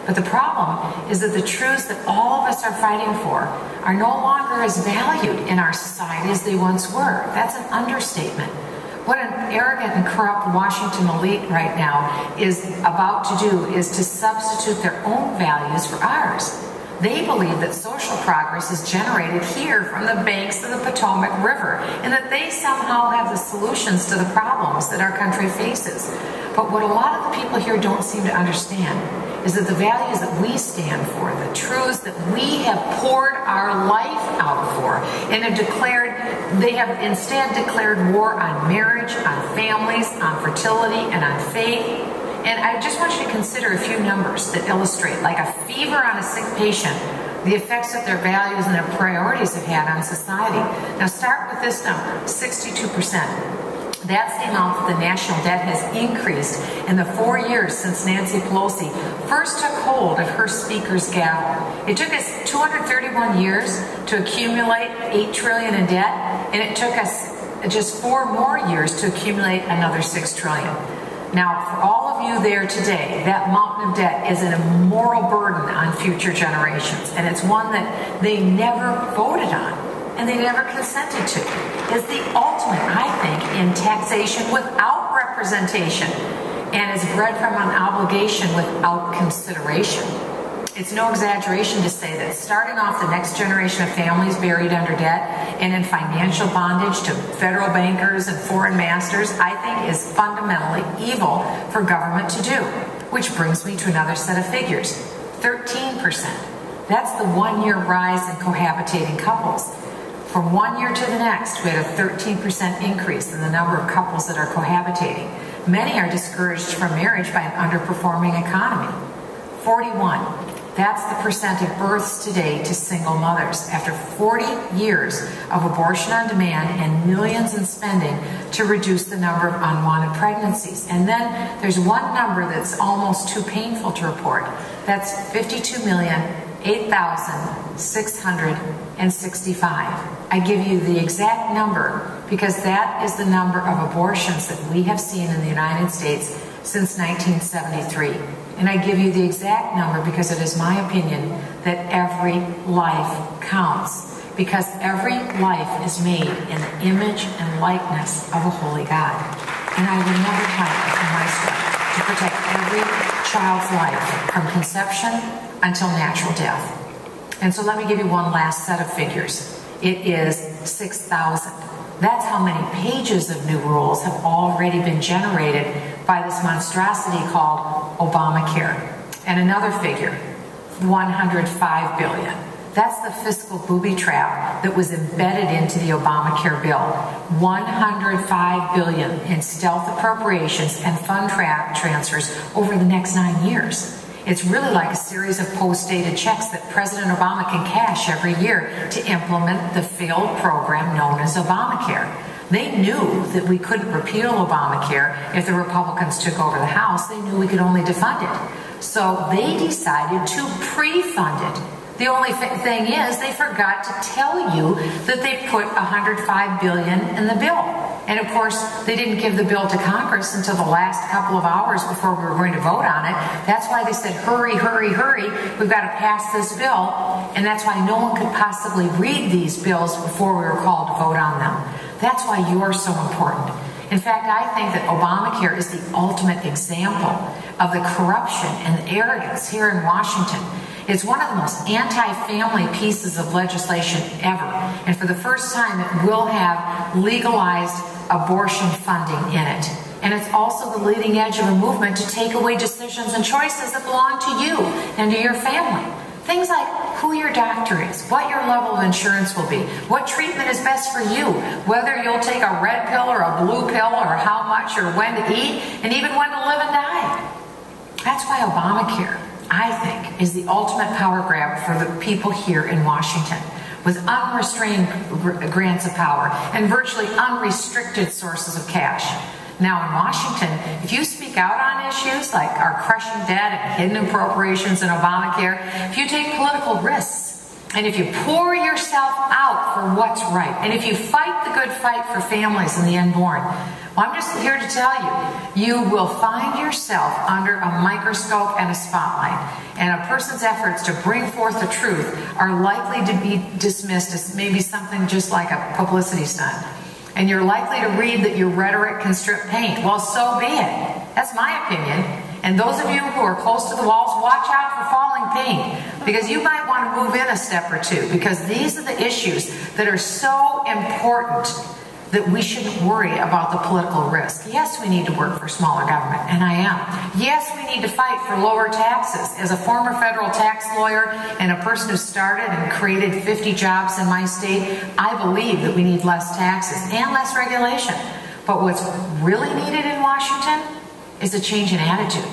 But the problem is that the truths that all of us are fighting for are no longer as valued in our society as they once were. That's an understatement. What an arrogant and corrupt Washington elite right now is about to do is to substitute their own values for ours. They believe that social progress is generated here from the banks of the Potomac River and that they somehow have the solutions to the problems that our country faces. But what a lot of the people here don't seem to understand is that the values that we stand for, the truths that we have poured our life out for and have declared, they have instead declared war on marriage, on families, on fertility, and on faith. And I just want you to consider a few numbers that illustrate, like a fever on a sick patient, the effects that their values and their priorities have had on society. Now start with this number, 62%. That's the amount that the national debt has increased in the 4 years since Nancy Pelosi first took hold of her speaker's gavel. It took us 231 years to accumulate $8 trillion in debt, and it took us just 4 more years to accumulate another $6 trillion. Now, for all of you there today, that mountain of debt is an immoral burden on future generations, and it's one that they never voted on and they never consented to. It's the ultimate, I think, in taxation without representation and is bred from an obligation without consideration. It's no exaggeration to say that starting off the next generation of families buried under debt and in financial bondage to federal bankers and foreign masters, I think is fundamentally evil for government to do. Which brings me to another set of figures, 13%. That's the 1-year rise in cohabitating couples. From 1 year to the next, we had a 13% increase in the number of couples that are cohabitating. Many are discouraged from marriage by an underperforming economy. 41. That's the percent of births today to single mothers after 40 years of abortion on demand and millions in spending to reduce the number of unwanted pregnancies. And then there's one number that's almost too painful to report. That's 52,008,665. I give you the exact number because that is the number of abortions that we have seen in the United States since 1973. And I give you the exact number because it is my opinion that every life counts, because every life is made in the image and likeness of a holy God. And I will never tire in my struggle to protect every child's life from conception until natural death. And so let me give you one last set of figures. It is 6,000. That's how many pages of new rules have already been generated by this monstrosity called Obamacare. And another figure, 105 billion. That's the fiscal booby trap that was embedded into the Obamacare bill. 105 billion in stealth appropriations and fund transfers over the next 9 years. It's really like a series of post-dated checks that President Obama can cash every year to implement the failed program known as Obamacare. They knew that we couldn't repeal Obamacare if the Republicans took over the House. They knew we could only defund it. So they decided to pre-fund it. The only thing is they forgot to tell you that they put $105 billion in the bill. And of course, they didn't give the bill to Congress until the last couple of hours before we were going to vote on it. That's why they said, hurry, hurry, hurry, we've got to pass this bill. And that's why no one could possibly read these bills before we were called to vote on them. That's why you're so important. In fact, I think that Obamacare is the ultimate example of the corruption and the arrogance here in Washington. It's one of the most anti-family pieces of legislation ever. And for the first time, it will have legalized abortion funding in it. And it's also the leading edge of a movement to take away decisions and choices that belong to you and to your family. Things like who your doctor is, what your level of insurance will be, what treatment is best for you, whether you'll take a red pill or a blue pill or how much or when to eat, and even when to live and die. That's why Obamacare, I think, is the ultimate power grab for the people here in Washington, with unrestrained grants of power and virtually unrestricted sources of cash. Now in Washington, if you speak out on issues like our crushing debt and hidden appropriations in Obamacare, if you take political risks, and if you pour yourself out for what's right, and if you fight the good fight for families and the unborn, Well, I'm just here to tell you, you will find yourself under a microscope and a spotlight, and a person's efforts to bring forth the truth are likely to be dismissed as maybe something just like a publicity stunt. And you're likely to read that your rhetoric can strip paint. Well, so be it. That's my opinion. And those of you who are close to the walls, watch out for falling paint, because you might want to move in a step or two, because these are the issues that are so important that we shouldn't worry about the political risk. Yes, we need to work for smaller government, and I am. Yes, we need to fight for lower taxes. As a former federal tax lawyer and a person who started and created 50 jobs in my state, I believe that we need less taxes and less regulation. But what's really needed in Washington is a change in attitude.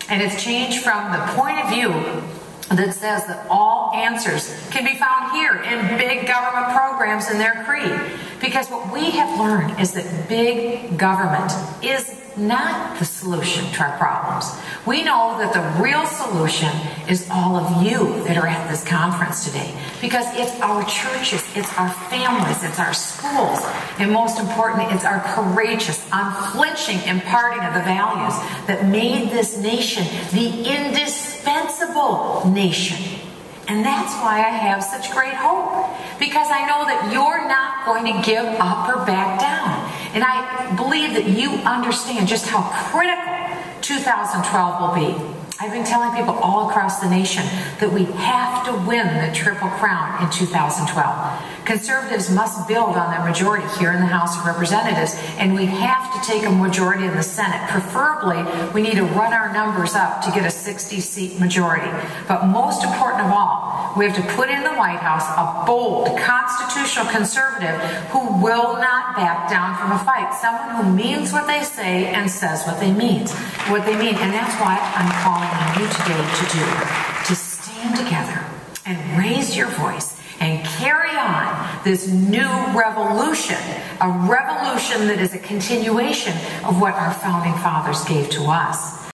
And it's changed from the point of view that says that all answers can be found here in big government programs in their creed. Because what we have learned is that big government is not the solution to our problems. We know that the real solution is all of you that are at this conference today. Because it's our churches, it's our families, it's our schools, and most importantly, it's our courageous, unflinching imparting of the values that made this nation the indispensable nation. And that's why I have such great hope, because I know that you're not going to give up or back down. And I believe that you understand just how critical 2012 will be. I've been telling people all across the nation that we have to win the Triple Crown in 2012. Conservatives must build on their majority here in the House of Representatives, and we have to take a majority in the Senate. Preferably, we need to run our numbers up to get a 60-seat majority. But most important of all, we have to put in the White House a bold, constitutional conservative who will not back down from a fight. Someone who means what they say and says what they mean. And that's why I'm calling on you today to stand together and raise your voice and carry on this new revolution, a revolution that is a continuation of what our founding fathers gave to us.